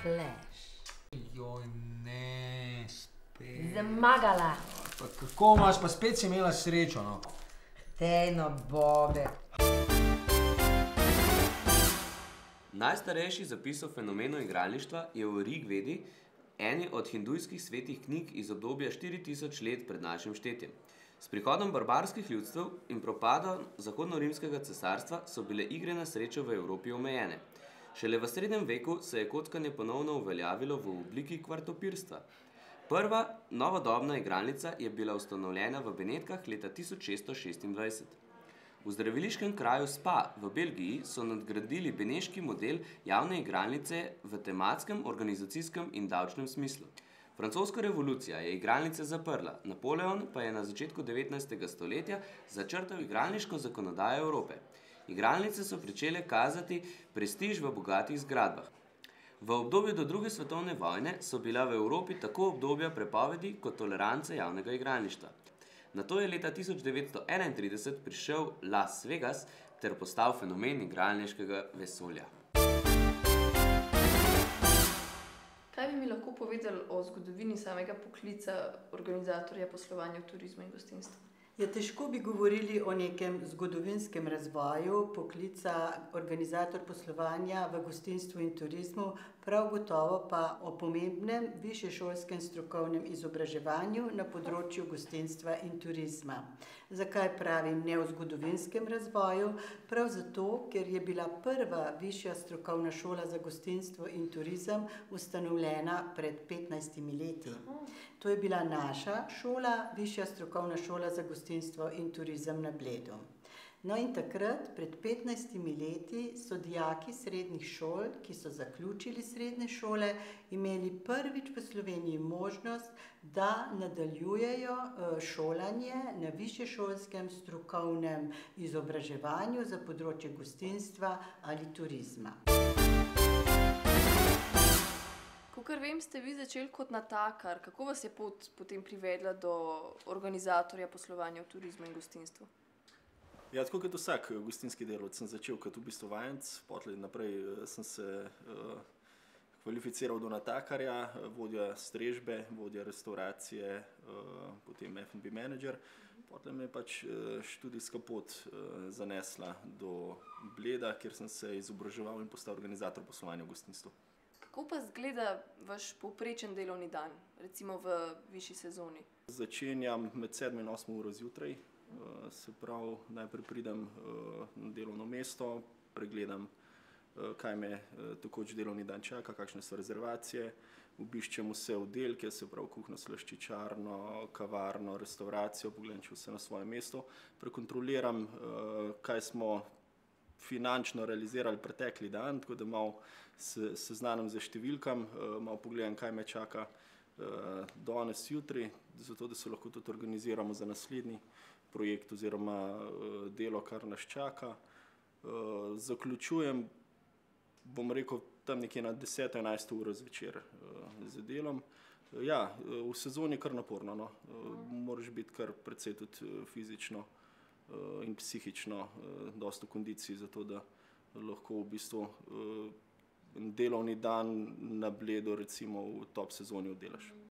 Flash. Joj, ne, spet. Zmagala. Pa kako imaš, pa spet si imela srečo, no. Dej no, Bobe. Najstarejši zapis o fenomenu igralništva je v Rig Vedi, eni od hindujskih svetih knjig iz obdobja 4000 let pred našim štetjem. S prihodom barbarskih ljudstev in propadom zahodno-rimskega cesarstva so bile igre na srečo v Evropi omejene. Šele v srednjem veku se je kockanje ponovno uveljavilo v obliki kvartopirstva. Prva novodobna igralnica je bila ustanovljena v Benetkah leta 1626. V zdraviliškem kraju Spa v Belgiji so nadgradili beneški model javne igralnice v tematskem, organizacijskem in davčnem smislu. Francoska revolucija je igralnice zaprla, Napoleon pa je na začetku 19. stoletja začrtal igralniško zakonodajo Evrope. Igralnice so pričele kazati prestiž v bogatih zgradbah. V obdobju do druge svetovne vojne so bila v Evropi tako obdobja prepovedi kot tolerance javnega igralništva. Nato je leta 1931 prišel Las Vegas ter postal fenomen igralniškega vesolja. Kaj bi mi lahko povedali o zgodovini samega poklica organizatorja poslovanja v turizmu in gostinstvu? Težko bi govorili o nekem zgodovinskem razvoju poklica organizator poslovanja v gostinstvu in turizmu, prav gotovo pa o pomembnem višješolskem strokovnem izobraževanju na področju gostinstva in turizma. Zakaj pravim ne o zgodovinskem razvoju? Prav zato, ker je bila prva višja strokovna šola za gostinstvo in turizem ustanovljena pred 15 leti. To je bila naša šola, višja strokovna šola za gostinstvo in turizem na Bledu. No in takrat, pred 15 leti, so dijaki srednjih šol, ki so zaključili srednje šole, imeli prvič v Sloveniji možnost, da nadaljujejo šolanje na višješolskem strokovnem izobraževanju za področje gostinstva ali turizma. Kakor vem, ste vi začeli kot natakar. Kako vas je pot potem privedla do organizatorja poslovanja v turizmu in gostinstvu? Tako kot vsak gostinski delavec sem začel kot v bistvu vajenec, potem naprej sem se kvalificiral do natakarja, vodja strežbe, vodja restauracije, potem F&B manager. Potem me je študijska pot zanesla do Bleda, kjer sem se izobraževal in postal organizator poslovanja v gostinstvu. Kako pa izgleda vaš povprečen delovni dan, recimo v višji sezoni? Začenjam med 7 in 8 uro zjutraj. Se pravi, najprej pridem na delovno mesto, pregledam, kaj me tekoč delovni dan čaka, kakšne so rezervacije, obiščem vse oddelke, se pravi kuhno, slaščičarno, kavarno, restauracijo, pogledam, če vse na svojem mestu, prekontroliram, kaj smo finančno realizirali pretekli dan, tako da malo seznanim za številkam, malo pogledam, kaj me čaka danes jutri, zato da se lahko tudi organiziramo za naslednji projekt oziroma delo, kar nas čaka. Zaključujem, bom rekel, tam nekje na 10-11 uro zvečer z delom. V sezoni kar naporno, no. Moraš biti kar precej tudi fizično in psihično dosti v kondiciji, zato da lahko v bistvu delovni dan na Bledu recimo v top sezoni oddelaš.